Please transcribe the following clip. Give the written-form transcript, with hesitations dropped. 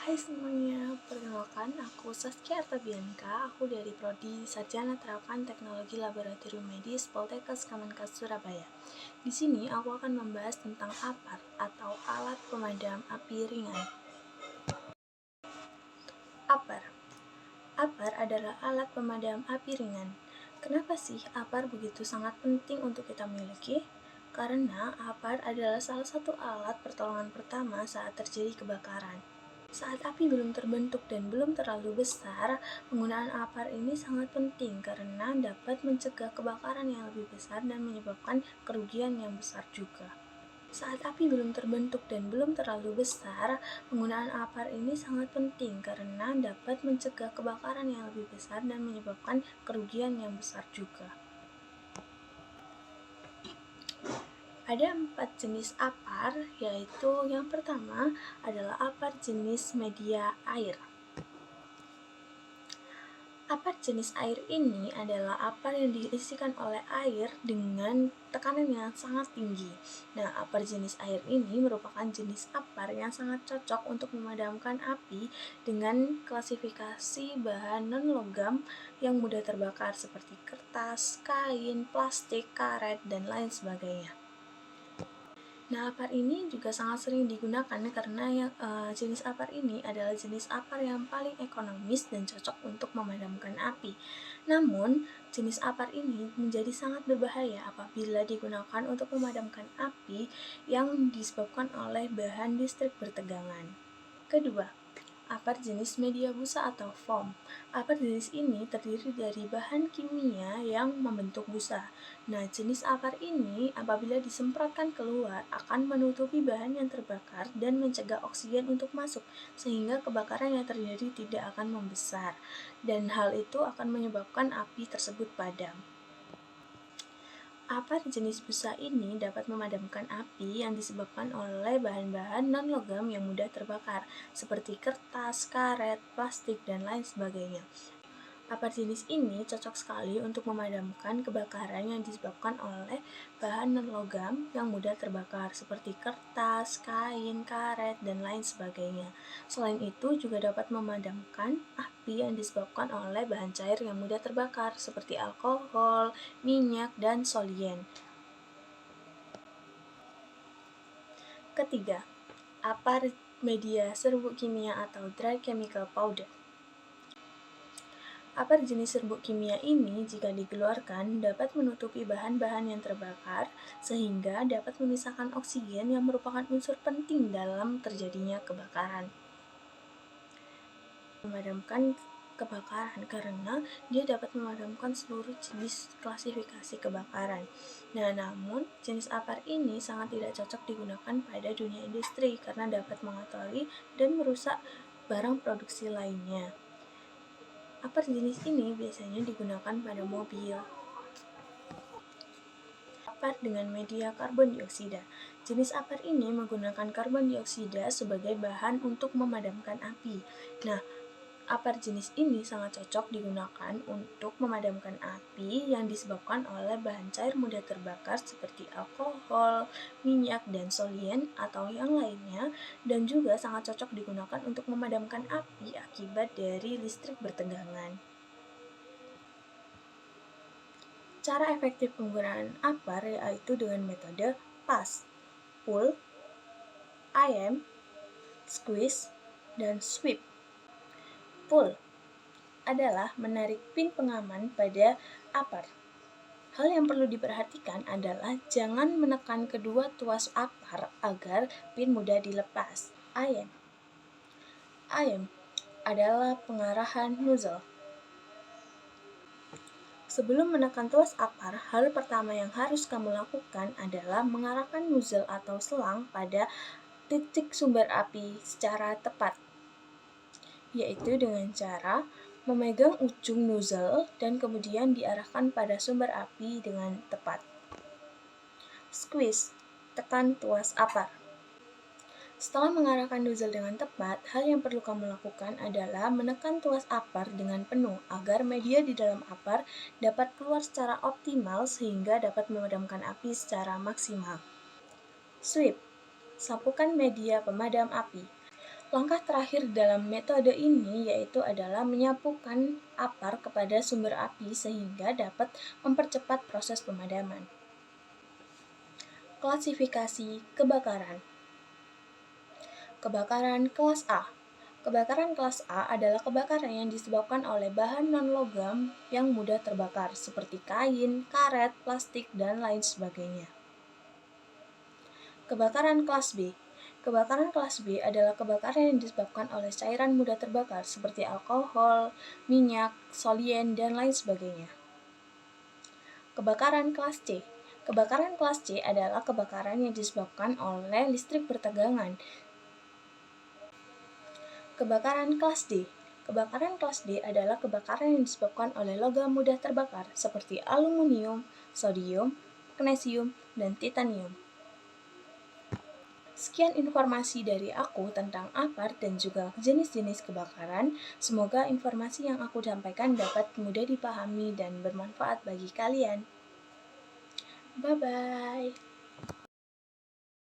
Hai semuanya, perkenalkan aku Saskia Artabianka, aku dari Prodi Sarjana Terapan Teknologi Laboratorium Medis Poltekkes Kemenkes Surabaya. Di sini aku akan membahas tentang APAR atau alat pemadam api ringan. APAR. APAR adalah alat pemadam api ringan. Kenapa sih APAR begitu sangat penting untuk kita miliki? Karena APAR adalah salah satu alat pertolongan pertama saat terjadi kebakaran. Saat api belum terbentuk dan belum terlalu besar, penggunaan APAR ini sangat penting karena dapat mencegah kebakaran yang lebih besar dan menyebabkan kerugian yang besar juga. Saat api belum terbentuk dan belum terlalu besar, penggunaan APAR ini sangat penting karena dapat mencegah kebakaran yang lebih besar dan menyebabkan kerugian yang besar juga. Ada 4 jenis APAR, yaitu yang pertama adalah APAR jenis media air. APAR jenis air ini adalah APAR yang diisikan oleh air dengan tekanan yang sangat tinggi. Nah, APAR jenis air ini merupakan jenis APAR yang sangat cocok untuk memadamkan api dengan klasifikasi bahan non-logam yang mudah terbakar seperti kertas, kain, plastik, karet, dan lain sebagainya. Nah, APAR ini juga sangat sering digunakan karena jenis APAR ini adalah jenis APAR yang paling ekonomis dan cocok untuk memadamkan api. Namun, jenis APAR ini menjadi sangat berbahaya apabila digunakan untuk memadamkan api yang disebabkan oleh bahan listrik bertegangan. Kedua, APAR jenis media busa atau foam. APAR jenis ini terdiri dari bahan kimia yang membentuk busa. Nah, jenis APAR ini apabila disemprotkan keluar akan menutupi bahan yang terbakar dan mencegah oksigen untuk masuk, sehingga kebakaran yang terjadi tidak akan membesar. Dan hal itu akan menyebabkan api tersebut padam. APAR jenis busa ini dapat memadamkan api yang disebabkan oleh bahan-bahan non-logam yang mudah terbakar, seperti kertas, karet, plastik, dan lain sebagainya. APAR jenis ini cocok sekali untuk memadamkan kebakaran yang disebabkan oleh bahan non-logam yang mudah terbakar, seperti kertas, kain, karet, dan lain sebagainya. Selain itu, juga dapat memadamkan api yang disebabkan oleh bahan cair yang mudah terbakar, seperti alkohol, minyak, dan solien. Ketiga, APAR media serbuk kimia atau dry chemical powder. APAR jenis serbuk kimia ini jika dikeluarkan dapat menutupi bahan-bahan yang terbakar sehingga dapat memisahkan oksigen yang merupakan unsur penting dalam terjadinya kebakaran. Memadamkan kebakaran karena dia dapat memadamkan seluruh jenis klasifikasi kebakaran. Nah, namun jenis APAR ini sangat tidak cocok digunakan pada dunia industri karena dapat mengotori dan merusak barang produksi lainnya. APAR jenis ini biasanya digunakan pada mobil. APAR dengan media karbon dioksida. Jenis APAR ini menggunakan karbon dioksida sebagai bahan untuk memadamkan api. Nah, APAR jenis ini sangat cocok digunakan untuk memadamkan api yang disebabkan oleh bahan cair mudah terbakar seperti alkohol, minyak, dan solien atau yang lainnya, dan juga sangat cocok digunakan untuk memadamkan api akibat dari listrik bertegangan. Cara efektif penggunaan APAR yaitu dengan metode PAS, pull, IM, squeeze, dan sweep. Pull adalah menarik pin pengaman pada APAR. Hal yang perlu diperhatikan adalah jangan menekan kedua tuas APAR agar pin mudah dilepas. IM adalah pengarahan nozzle. Sebelum menekan tuas APAR, hal pertama yang harus kamu lakukan adalah mengarahkan nozzle atau selang pada titik sumber api secara tepat, yaitu dengan cara memegang ujung nozzle dan kemudian diarahkan pada sumber api dengan tepat. Squeeze, tekan tuas APAR. Setelah mengarahkan nozzle dengan tepat, hal yang perlu kamu lakukan adalah menekan tuas APAR dengan penuh agar media di dalam APAR dapat keluar secara optimal sehingga dapat memadamkan api secara maksimal. Sweep, sapukan media pemadam api. Langkah terakhir dalam metode ini yaitu adalah menyapukan apar kepada sumber api sehingga dapat mempercepat proses pemadaman. Klasifikasi kebakaran. Kebakaran kelas A. Kebakaran kelas A adalah kebakaran yang disebabkan oleh bahan non-logam yang mudah terbakar, seperti kain, karet, plastik, dan lain sebagainya. Kebakaran kelas B. Kebakaran kelas B adalah kebakaran yang disebabkan oleh cairan mudah terbakar, seperti alkohol, minyak, solien, dan lain sebagainya. Kebakaran kelas C. Kebakaran kelas C adalah kebakaran yang disebabkan oleh listrik bertegangan. Kebakaran kelas D. Kebakaran kelas D adalah kebakaran yang disebabkan oleh logam mudah terbakar seperti aluminium, sodium, magnesium, dan titanium. Sekian informasi dari aku tentang apar dan juga jenis-jenis kebakaran. Semoga informasi yang aku sampaikan dapat mudah dipahami dan bermanfaat bagi kalian. Bye-bye.